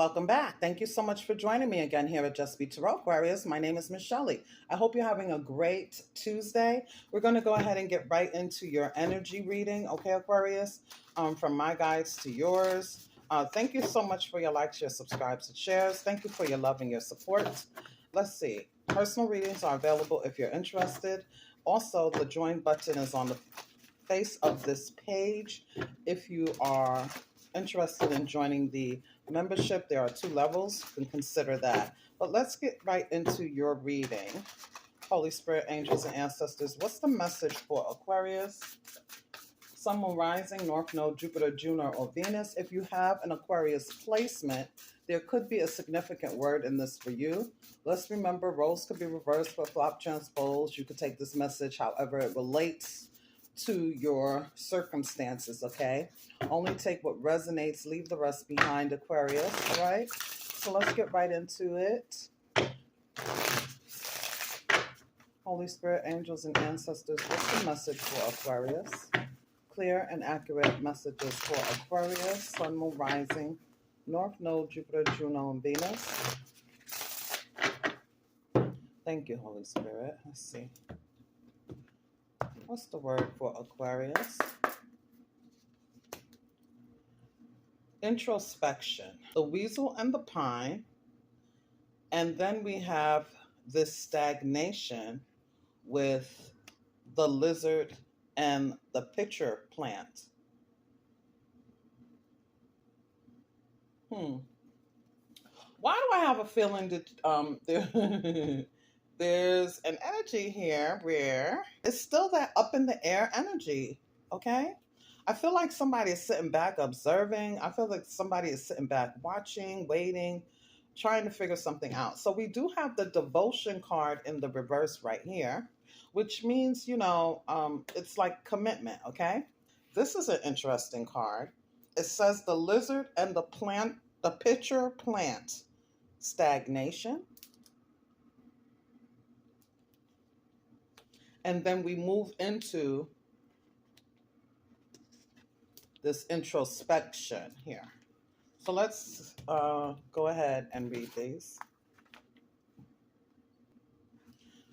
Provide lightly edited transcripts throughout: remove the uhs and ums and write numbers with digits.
Welcome back. Thank you so much for joining me again here at Just Be Tarot Aquarius. My name is Miss Shelley. I hope you're having a great Tuesday. We're going to go ahead and get right into your energy reading, okay, Aquarius? From my guides to yours. Thank you so much for your likes, your subscribes, and shares. Thank you for your love and your support. Let's see. Personal readings are available if you're interested. Also, the join button is on the face of this page. If you are interested in joining the membership, there are 2 levels. You can consider that. But let's get right into your reading. Holy Spirit, angels, and ancestors, what's the message for Aquarius? Sun, Moon, Rising, North Node, Jupiter, Juno, or Venus. If you have an Aquarius placement, there could be a significant word in this for you. Let's remember, roles could be reversed, flip-flop, transposed. You could take this message however it relates to your circumstances, okay? Only take what resonates, leave the rest behind, Aquarius, all right? So let's get right into it. Holy Spirit, angels, and ancestors, what's the message for Aquarius? Clear and accurate messages for Aquarius, Sun, Moon, Rising, North Node, Jupiter, Juno, and Venus. Thank you, Holy Spirit. Let's see. What's the word for Aquarius? Introspection. The weasel and the pine. And then we have this stagnation with the lizard and the pitcher plant. Why do I have a feeling that there's an energy here where it's still that up in the air energy, okay? I feel like somebody is sitting back observing. I feel like somebody is sitting back watching, waiting, trying to figure something out. So we do have the devotion card in the reverse right here, which means, it's like commitment, okay? This is an interesting card. It says the lizard and the plant, the pitcher plant, stagnation. And then we move into this introspection here. So let's go ahead and read these.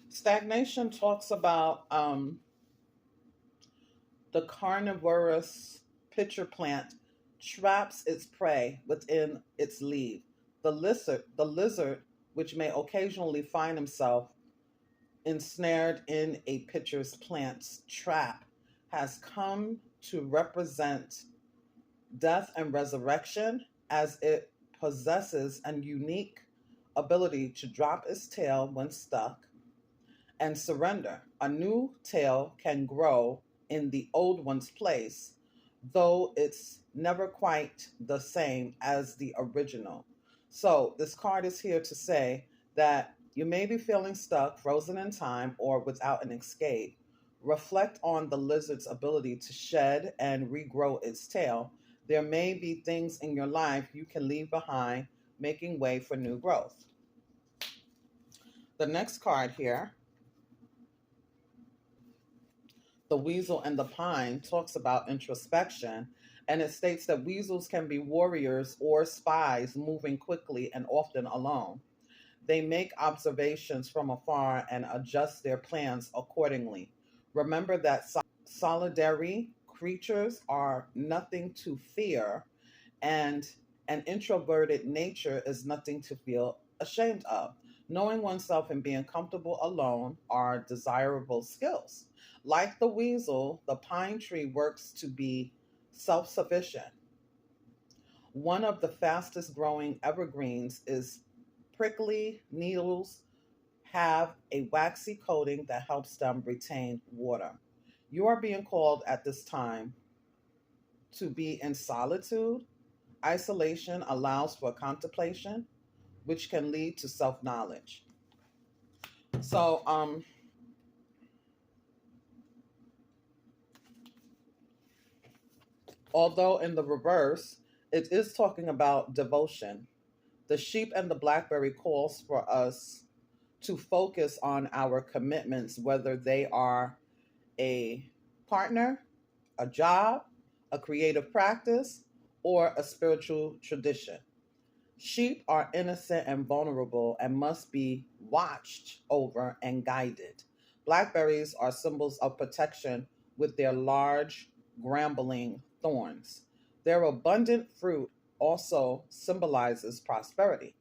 Stagnation talks about the carnivorous pitcher plant traps its prey within its leaf. The lizard, which may occasionally find himself ensnared in a pitcher's plant's trap, has come to represent death and resurrection, as it possesses a unique ability to drop its tail when stuck and surrender. A new tail can grow in the old one's place, though it's never quite the same as the original. So this card is here to say that you may be feeling stuck, frozen in time, or without an escape. Reflect on the lizard's ability to shed and regrow its tail. There may be things in your life you can leave behind, making way for new growth. The next card here, the weasel and the pine, talks about introspection, and it states that weasels can be warriors or spies, moving quickly and often alone. They make observations from afar and adjust their plans accordingly. Remember that solitary creatures are nothing to fear, and an introverted nature is nothing to feel ashamed of. Knowing oneself and being comfortable alone are desirable skills. Like the weasel, the pine tree works to be self-sufficient. One of the fastest growing evergreens is prickly needles have a waxy coating that helps them retain water. You are being called at this time to be in solitude. Isolation allows for contemplation, which can lead to self-knowledge. So, although in the reverse, it is talking about devotion. The sheep and the blackberry calls for us to focus on our commitments, whether they are a partner, a job, a creative practice, or a spiritual tradition. Sheep are innocent and vulnerable and must be watched over and guided. Blackberries are symbols of protection with their large, grambling thorns. Their abundant fruit also symbolizes prosperity.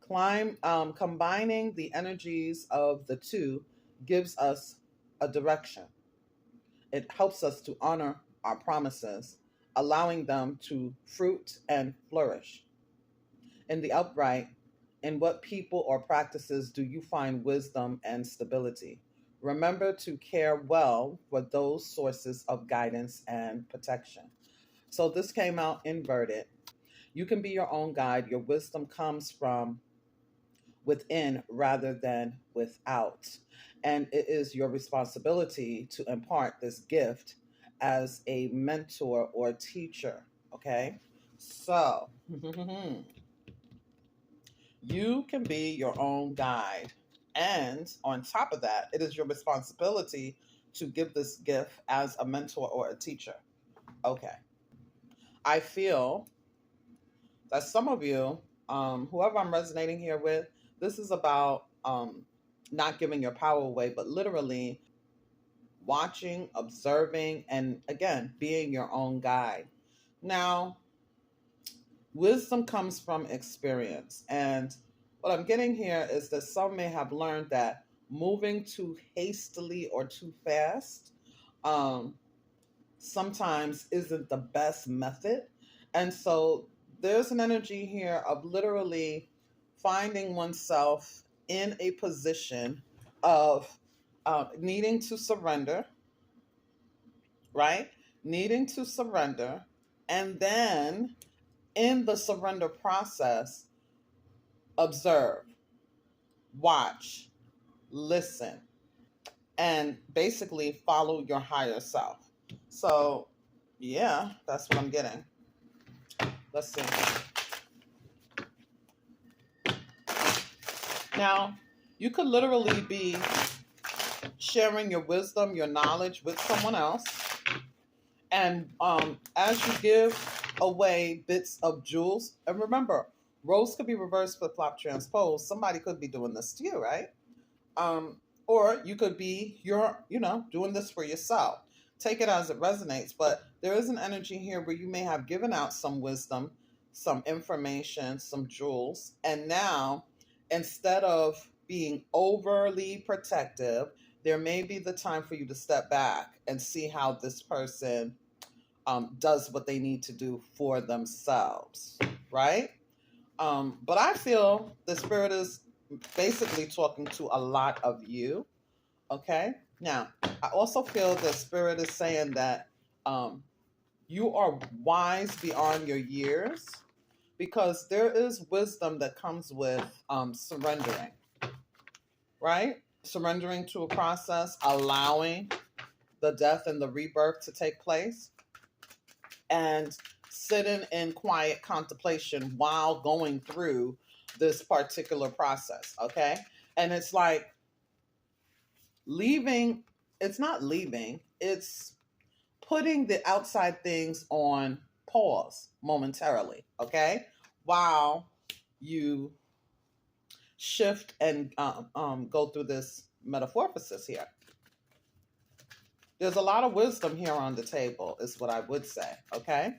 Combining the energies of the two gives us a direction. It helps us to honor our promises, allowing them to fruit and flourish. In the upright, in what people or practices do you find wisdom and stability? Remember to care well for those sources of guidance and protection. So this came out inverted. You can be your own guide. Your wisdom comes from within rather than without. And it is your responsibility to impart this gift as a mentor or teacher. Okay? So, you can be your own guide. And on top of that, it is your responsibility to give this gift as a mentor or a teacher. Okay. I feel that some of you, whoever I'm resonating here with, this is about not giving your power away, but literally watching, observing, and again, being your own guide. Now, wisdom comes from experience. And what I'm getting here is that some may have learned that moving too hastily or too fast sometimes isn't the best method. And so there's an energy here of literally finding oneself in a position of needing to surrender, right? Needing to surrender. And then in the surrender process, observe, watch, listen, and basically follow your higher self. So, yeah, that's what I'm getting. Let's see. Now, you could literally be sharing your wisdom, your knowledge with someone else. And as you give away bits of jewels, and remember, roles could be reversed, flip flop, transposed. Somebody could be doing this to you, right? Or you could be doing this for yourself. Take it as it resonates. But there is an energy here where you may have given out some wisdom, some information, some jewels, and now instead of being overly protective, there may be the time for you to step back and see how this person does what they need to do for themselves, right? But I feel the spirit is basically talking to a lot of you, okay? Now, I also feel the spirit is saying that you are wise beyond your years because there is wisdom that comes with surrendering, right? Surrendering to a process, allowing the death and the rebirth to take place, and sitting in quiet contemplation while going through this particular process, okay? And it's like it's not leaving, it's putting the outside things on pause momentarily, okay? While you shift and go through this metamorphosis here. There's a lot of wisdom here on the table, is what I would say, okay?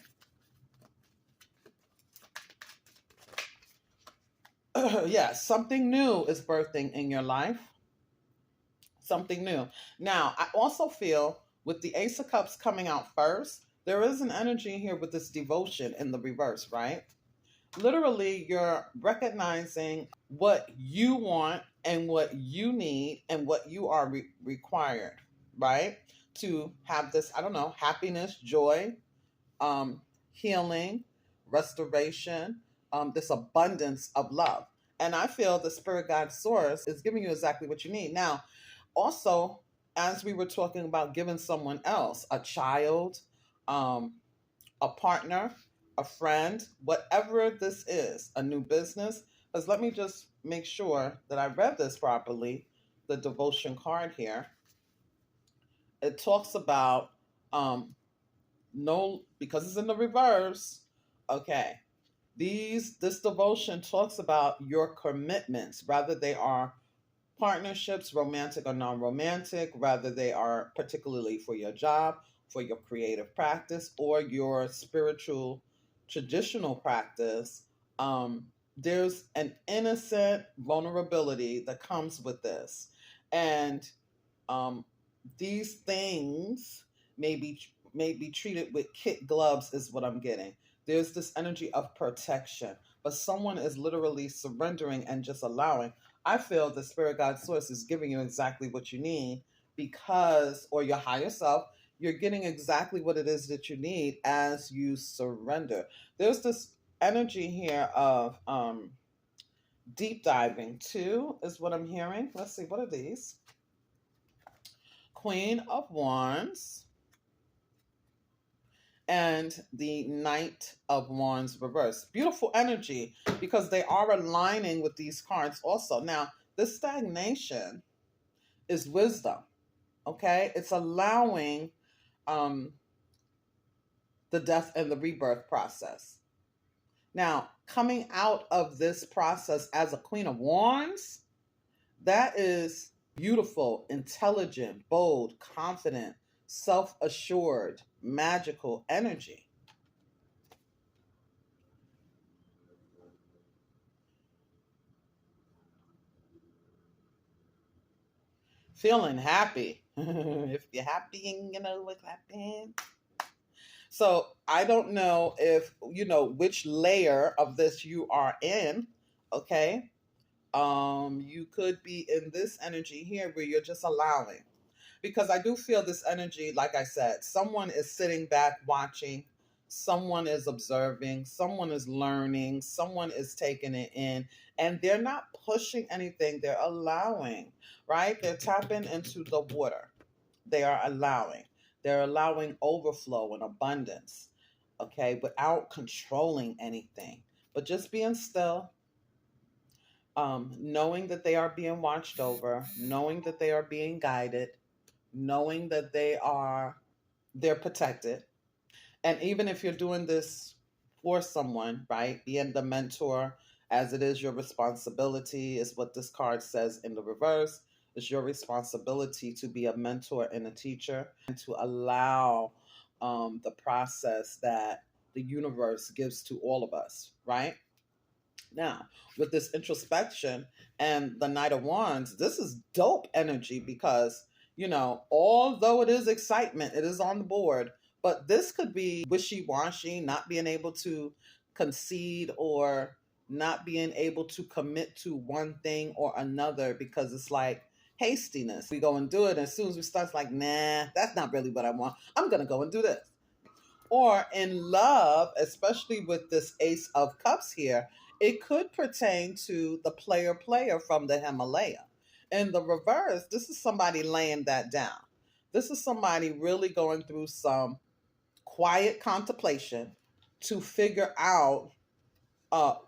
Yes, something new is birthing in your life. Something new. Now, I also feel with the Ace of Cups coming out first, there is an energy here with this devotion in the reverse, right? Literally, you're recognizing what you want and what you need and what you are required, right? To have this, I don't know, happiness, joy, healing, restoration, this abundance of love. And I feel the spirit guide source is giving you exactly what you need. Now, also, as we were talking about giving someone else, a child, a partner, a friend, whatever this is, a new business, because let me just make sure that I read this properly, the devotion card here. It talks about no, because it's in the reverse, okay, This devotion talks about your commitments, whether they are partnerships, romantic or non-romantic, whether they are particularly for your job, for your creative practice, or your spiritual traditional practice. There's an innocent vulnerability that comes with this. And um, these things may be treated with kid gloves, is what I'm getting. There's this energy of protection, but someone is literally surrendering and just allowing. I feel the spirit guide source is giving you exactly what you need, because, or your higher self, you're getting exactly what it is that you need as you surrender. There's this energy here of deep diving too, is what I'm hearing. Let's see, what are these? Queen of Wands and the Knight of Wands reverse. Beautiful energy, because they are aligning with these cards also. Now, this stagnation is wisdom, okay? It's allowing the death and the rebirth process. Now, coming out of this process as a Queen of Wands, that is beautiful, intelligent, bold, confident, self-assured, magical energy. Feeling happy. If you're happy, you know what's happening. So I don't know if you know which layer of this you are in. Okay. You could be in this energy here where you're just allowing. Because I do feel this energy, like I said, someone is sitting back watching, someone is observing, someone is learning, someone is taking it in, and they're not pushing anything, they're allowing, right? They're tapping into the water. They are allowing. They're allowing overflow and abundance, okay, without controlling anything, but just being still, knowing that they are being watched over, knowing that they are being guided, knowing that they're protected. And even if you're doing this for someone, right, being the mentor, as it is your responsibility, is what this card says in the reverse. It's your responsibility to be a mentor and a teacher, and to allow the process that the universe gives to all of us, right? Now, with this introspection and the Knight of Wands, this is dope energy, because, although it is excitement, it is on the board, but this could be wishy-washy, not being able to concede, or not being able to commit to one thing or another, because it's like hastiness. We go and do it, and as soon as we start, it's like, nah, that's not really what I want. I'm going to go and do this. Or in love, especially with this Ace of Cups here, it could pertain to the player from the Himalaya. In the reverse, this is somebody laying that down. This is somebody really going through some quiet contemplation to figure out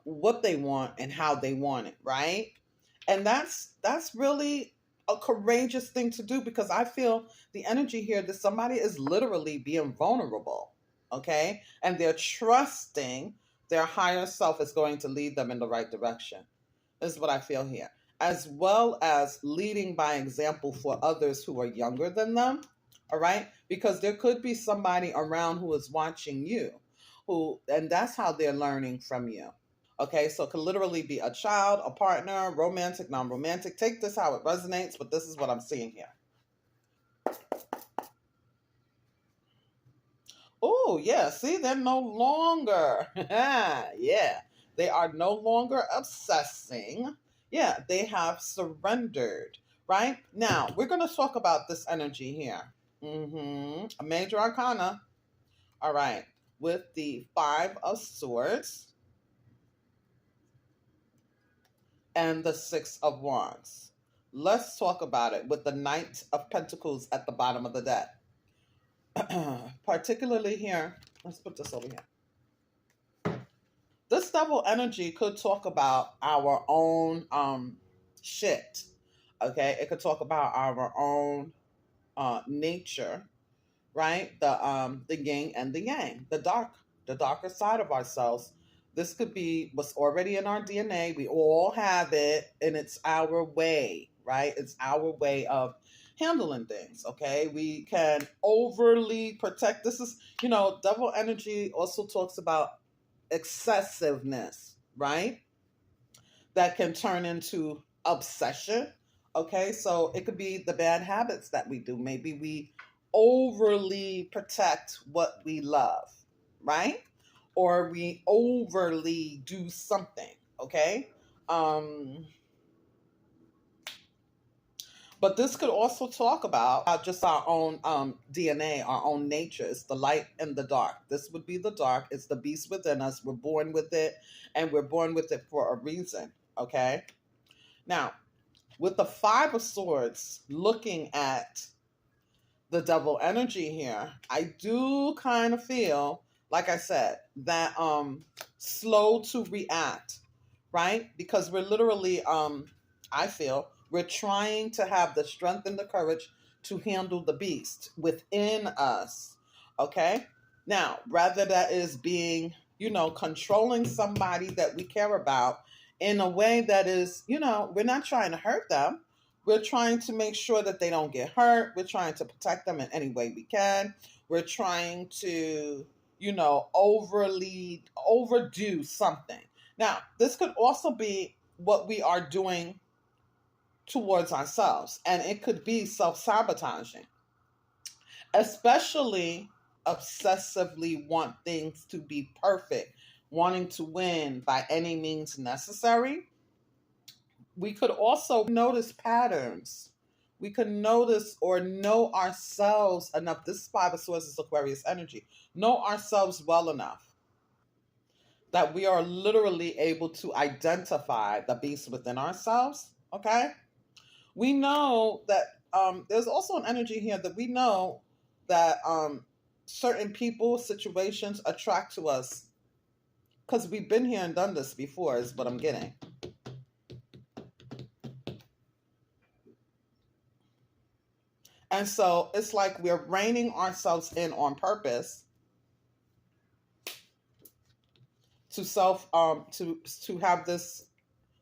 what they want and how they want it, right? And that's really a courageous thing to do, because I feel the energy here that somebody is literally being vulnerable, okay? And they're trusting their higher self is going to lead them in the right direction. This is what I feel here. As well as leading by example for others who are younger than them, all right? Because there could be somebody around who is watching you, and that's how they're learning from you. Okay, so it could literally be a child, a partner, romantic, non-romantic. Take this how it resonates, but this is what I'm seeing here. Oh, yeah, see, they're no longer, yeah, they are no longer obsessing. Yeah, they have surrendered, right? Now, we're going to talk about this energy here. A major arcana, all right, with the Five of Swords and the Six of Wands. Let's talk about it with the Knight of Pentacles at the bottom of the deck. Particularly here, let's put this over here. This double energy could talk about our own shit. Okay, it could talk about our own nature, right? The yin and the yang, the darker side of ourselves This could be what's already in our DNA. We all have it, and it's our way, right? It's our way of handling things, okay? We can overly protect. This is, devil energy also talks about excessiveness, right? That can turn into obsession, okay? So it could be the bad habits that we do. Maybe we overly protect what we love, right? Or we overly do something, okay? But this could also talk about just our own DNA, our own nature. It's the light and the dark. This would be the dark. It's the beast within us. We're born with it, and we're born with it for a reason, okay? Now, with the Five of Swords looking at the devil energy here, I do kind of feel, like I said, that slow to react, right? Because we're literally, I feel, we're trying to have the strength and the courage to handle the beast within us, okay? Now, rather that is being, controlling somebody that we care about in a way that is, we're not trying to hurt them. We're trying to make sure that they don't get hurt. We're trying to protect them in any way we can. We're trying to, overdo something. Now, this could also be what we are doing towards ourselves, and it could be self-sabotaging, especially obsessively want things to be perfect, wanting to win by any means necessary. We could also notice patterns. We could notice or know ourselves enough. This Five of Swords is Aquarius energy. Know ourselves well enough that we are literally able to identify the beast within ourselves, okay? We know that there's also an energy here that we know that certain people, situations attract to us because we've been here and done this before is what I'm getting. And so it's like we're reining ourselves in on purpose to to have this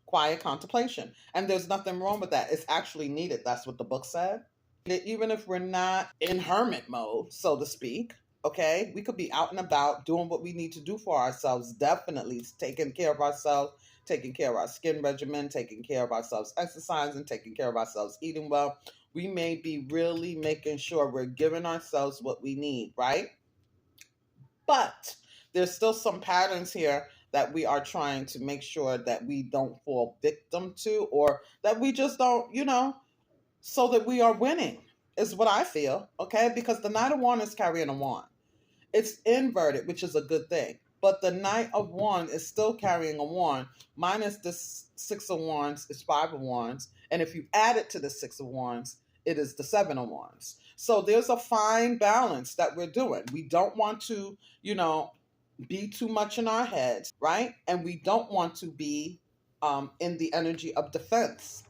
quiet contemplation. And there's nothing wrong with that. It's actually needed. That's what the book said. Even if we're not in hermit mode, so to speak, okay, we could be out and about doing what we need to do for ourselves, definitely taking care of ourselves, taking care of our skin regimen, taking care of ourselves, exercising, taking care of ourselves, eating well. We may be really making sure we're giving ourselves what we need, right? But there's still some patterns here that we are trying to make sure that we don't fall victim to, or that we just don't, so that we are winning, is what I feel, okay? Because the Knight of Wands is carrying a wand. It's inverted, which is a good thing. But the Knight of Wands is still carrying a wand, minus the Six of Wands is Five of Wands. And if you add it to the Six of Wands, it is the Seven of Wands. So there's a fine balance that we're doing. We don't want to, be too much in our heads, right? And we don't want to be in the energy of defense,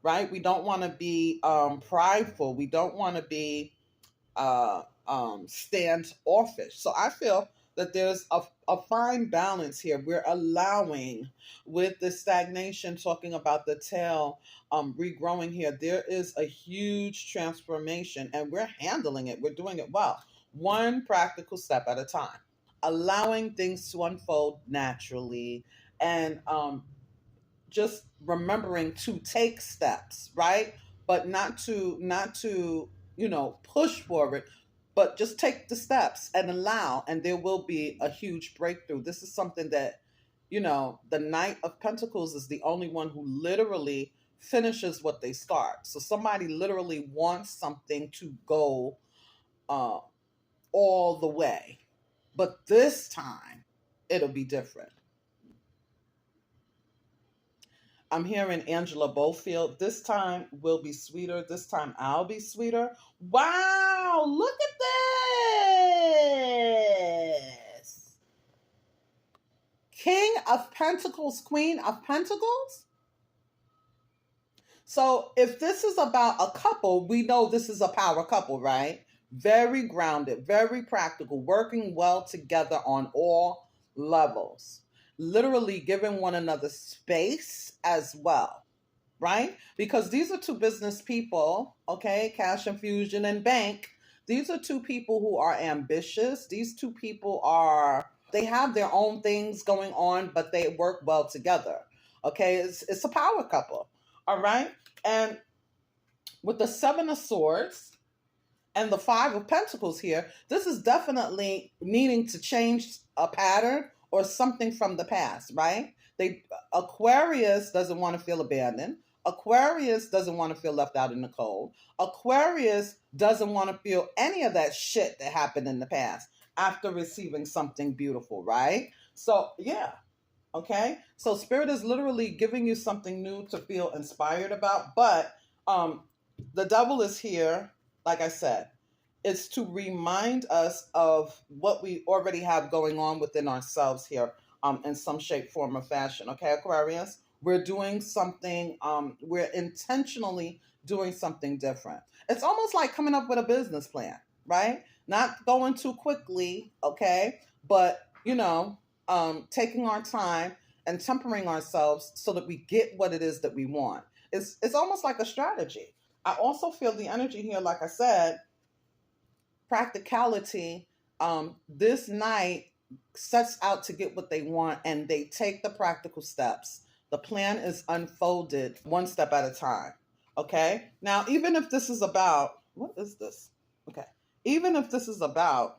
right? We don't want to be prideful. We don't want to be standoffish. So I feel that there's a fine balance here. We're allowing, with the stagnation, talking about the tail regrowing here, there is a huge transformation, and we're handling it. We're doing it well. One practical step at a time, allowing things to unfold naturally, and just remembering to take steps, right? But not to push forward, but just take the steps and allow, and there will be a huge breakthrough. This is something that, the Knight of Pentacles is the only one who literally finishes what they start. So somebody literally wants something to go all the way. But this time, it'll be different. I'm hearing Angela Bofield. This time will be sweeter. This time I'll be sweeter. Wow, look at this. King of Pentacles, Queen of Pentacles. So if this is about a couple, we know this is a power couple, right? Very grounded, very practical, working well together on all levels. literally giving one another space as well, right? Because these are two business people, okay? Cash Infusion and Bank. These are two people who are ambitious. These two people are, they have their own things going on, but they work well together, okay? It's a power couple, all right? And with the Seven of Swords and the Five of Pentacles here, this is definitely needing to change a pattern or something from the past, right? Aquarius doesn't want to feel abandoned. Aquarius doesn't want to feel left out in the cold. Aquarius doesn't want to feel any of that shit that happened in the past after receiving something beautiful, right? So, yeah. Okay? So Spirit is literally giving you something new to feel inspired about, but the devil is here, like I said. It's to remind us of what we already have going on within ourselves here in some shape, form, or fashion. Okay, Aquarius? We're doing something, we're intentionally doing something different. It's almost like coming up with a business plan, right? Not going too quickly, okay? But, taking our time and tempering ourselves so that we get what it is that we want. It's almost like a strategy. I also feel the energy here, like I said, practicality. This night sets out to get what they want, and they take the practical steps. The plan is unfolded one step at a time. Okay? Now, even if this is about, what is this? Okay. Even if this is about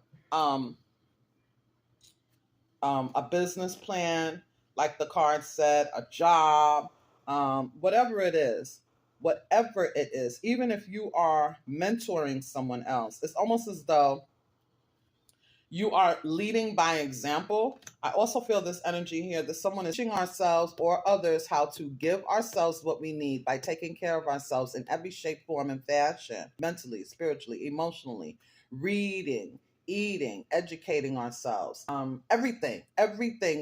a business plan, like the card said, a job, whatever it is, even if you are mentoring someone else, it's almost as though you are leading by example. I also feel this energy here that someone is teaching ourselves or others how to give ourselves what we need by taking care of ourselves in every shape, form, and fashion, mentally, spiritually, emotionally, reading, eating, educating ourselves, everything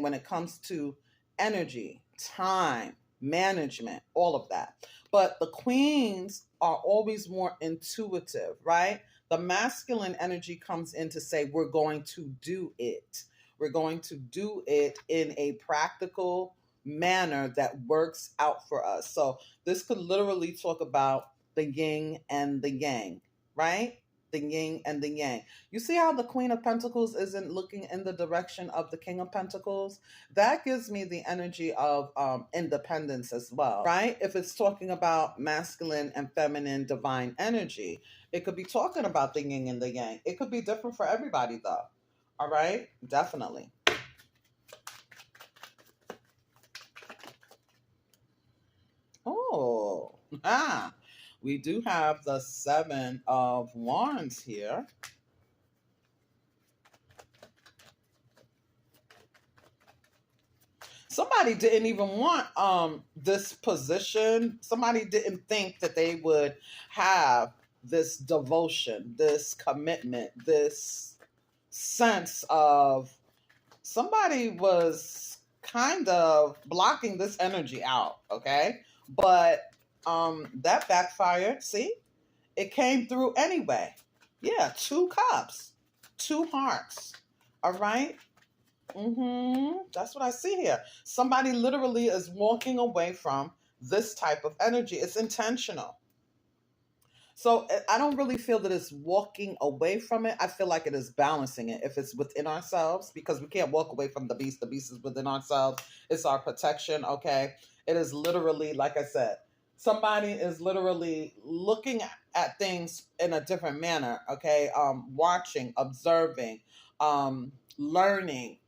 when it comes to energy, time, management, all of that. But the queens are always more intuitive, right? The masculine energy comes in to say, we're going to do it. We're going to do it in a practical manner that works out for us. So this could literally talk about the yin and the yang, right? The yin and the yang. You see how the Queen of Pentacles isn't looking in the direction of the King of Pentacles? That gives me the energy of independence as well, right? If it's talking about masculine and feminine divine energy, it could be talking about the yin and the yang. It could be different for everybody, though. All right? Definitely. Oh, we do have the Seven of Wands here. Somebody didn't even want this position. Somebody didn't think that they would have this devotion, this commitment, this sense of, somebody was kind of blocking this energy out, okay? But that backfired. See? It came through anyway. Yeah, 2 cups, 2 hearts. All right? That's what I see here. Somebody literally is walking away from this type of energy. It's intentional. So I don't really feel that it's walking away from it. I feel like it is balancing it if it's within ourselves, because we can't walk away from the beast. The beast is within ourselves. It's our protection, okay? It is literally, like I said, somebody is literally looking at things in a different manner, okay? Watching, observing, learning,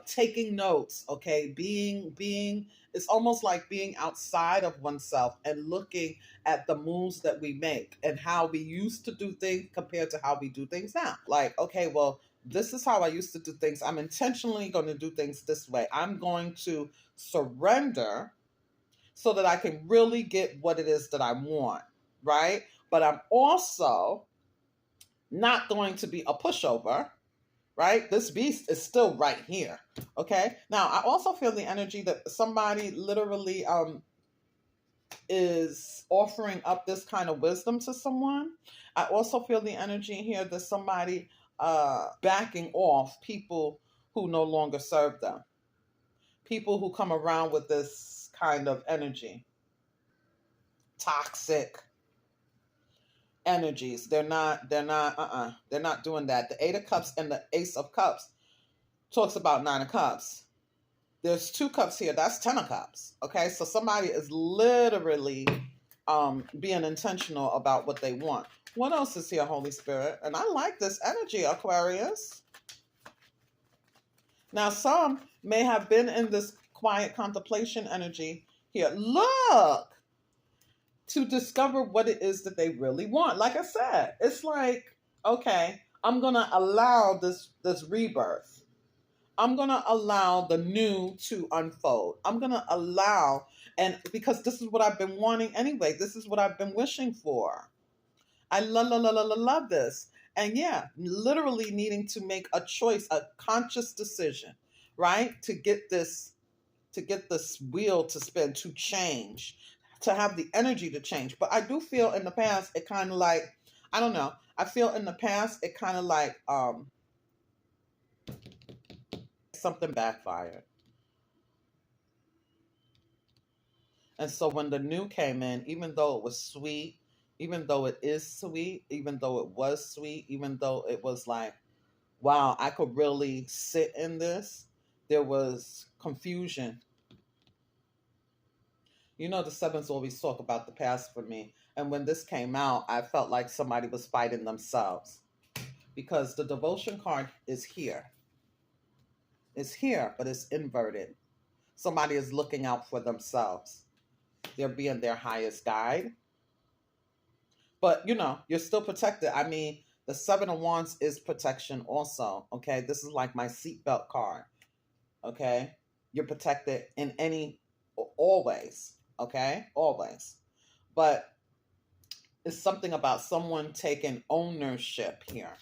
taking notes, okay? Being it's almost like being outside of oneself and looking at the moves that we make and how we used to do things compared to how we do things now. Like, okay, well, this is how I used to do things. I'm intentionally going to do things this way. I'm going to surrender so that I can really get what it is that I want, right? But I'm also not going to be a pushover, right? This beast is still right here, okay? Now, I also feel the energy that somebody literally is offering up this kind of wisdom to someone. I also feel the energy here that somebody backing off people who no longer serve them. People who come around with this kind of energy, toxic energies. They're not doing that. The Eight of Cups and the Ace of Cups talks about Nine of Cups. There's 2 cups here. That's 10 of Cups. Okay, so somebody is literally being intentional about what they want. What else is here, Holy Spirit? And I like this energy, Aquarius. Now, some may have been in this quiet contemplation energy here. Look! To discover what it is that they really want. Like I said, it's like, okay, I'm going to allow this rebirth. I'm going to allow the new to unfold. I'm going to allow, and because this is what I've been wanting anyway. This is what I've been wishing for. I love this. And yeah, literally needing to make a choice, a conscious decision, right? To get this wheel to spin, to change, to have the energy to change. But I do feel in the past, it kind of like, I don't know. I feel in the past, it kind of like, something backfired. And so when the new came in, even though it was sweet, even though it is sweet, even though it was sweet, even though it was like, wow, I could really sit in this, there was confusion. You know, the sevens always talk about the past for me. And when this came out, I felt like somebody was fighting themselves. Because the devotion card is here. It's here, but it's inverted. Somebody is looking out for themselves. They're being their highest guide. But, you know, you're still protected. I mean, the Seven of Wands is protection also. Okay, this is like my seatbelt card. Okay, you're protected in always. Okay, always. But it's something about someone taking ownership here.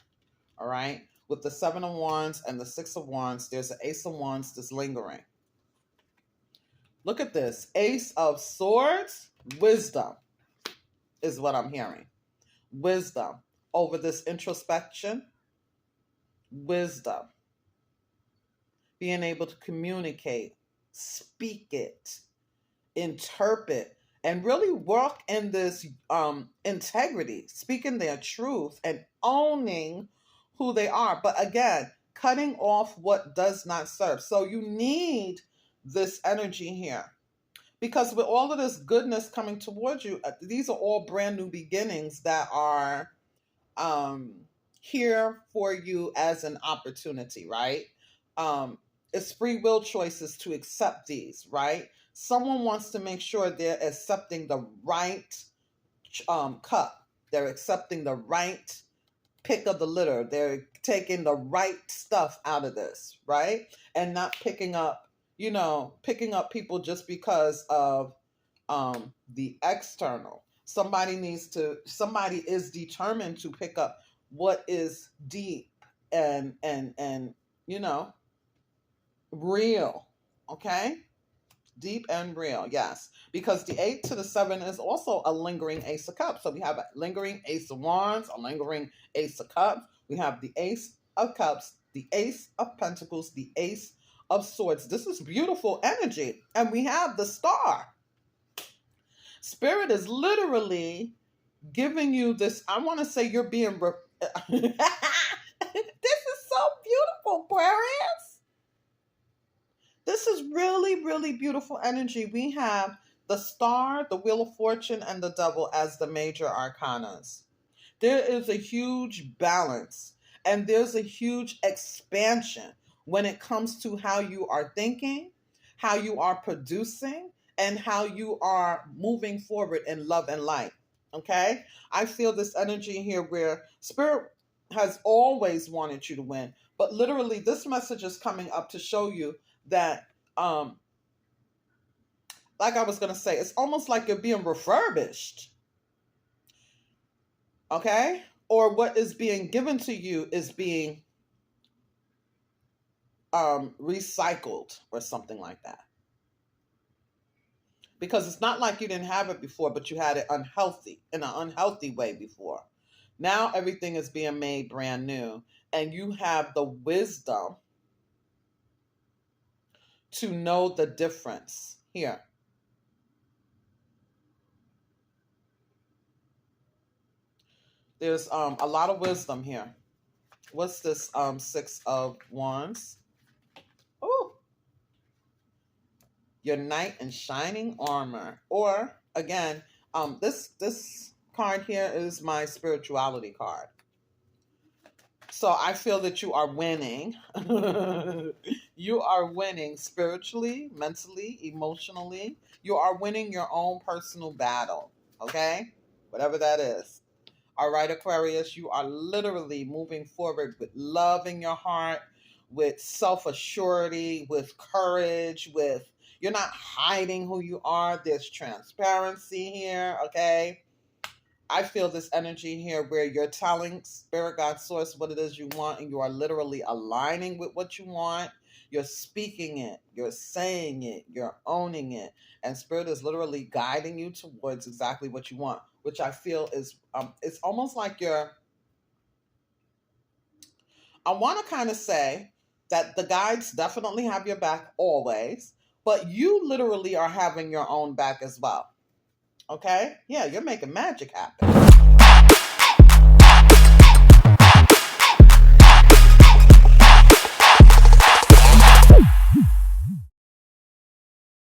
All right, with the Seven of Wands and the Six of Wands, there's an Ace of Wands that's lingering. Look at this. Ace of Swords, wisdom is what I'm hearing. Wisdom over this introspection. Wisdom. Being able to communicate, speak it, interpret, and really work in this integrity, speaking their truth and owning who they are. But again, cutting off what does not serve. So you need this energy here. Because with all of this goodness coming towards you, these are all brand new beginnings that are here for you as an opportunity, right? It's free will choices to accept these, right? Someone wants to make sure they're accepting the right cup. They're accepting the right pick of the litter. They're taking the right stuff out of this, right? And not picking up people just because of the external. Somebody is determined to pick up what is deep and real. Okay? Deep and real, yes. Because the 8 to the 7 is also a lingering Ace of Cups. So we have a lingering Ace of Wands, a lingering Ace of Cups. We have the Ace of Cups, the Ace of Pentacles, the Ace of Swords. This is beautiful energy. And we have the Star. Spirit is literally giving you this. I want to say you're being... This is so beautiful, Aquarius. This is really, really beautiful energy. We have the Star, the Wheel of Fortune, and the Devil as the major arcanas. There is a huge balance and there's a huge expansion when it comes to how you are thinking, how you are producing, and how you are moving forward in love and light. Okay? I feel this energy here where Spirit has always wanted you to win. But literally, this message is coming up to show you that, like I was going to say, it's almost like you're being refurbished. Okay? Or what is being given to you is being recycled or something like that. Because it's not like you didn't have it before, but you had it in an unhealthy way before. Now everything is being made brand new. And you have the wisdom to know the difference here. There's a lot of wisdom here. What's this 6 of Wands? Oh, your knight in shining armor. Or again, this card here is my spirituality card. So I feel that you are winning. You are winning spiritually, mentally, emotionally. You are winning your own personal battle, okay? Whatever that is. All right, Aquarius, you are literally moving forward with love in your heart, with self-assurity, with courage, with you're not hiding who you are. There's transparency here, okay? I feel this energy here where you're telling Spirit, God, Source what it is you want, and you are literally aligning with what you want. You're speaking it, you're saying it, you're owning it, and Spirit is literally guiding you towards exactly what you want, which I feel is, it's almost like I want to kind of say that the guides definitely have your back always, but you literally are having your own back as well. Okay? Yeah, you're making magic happen.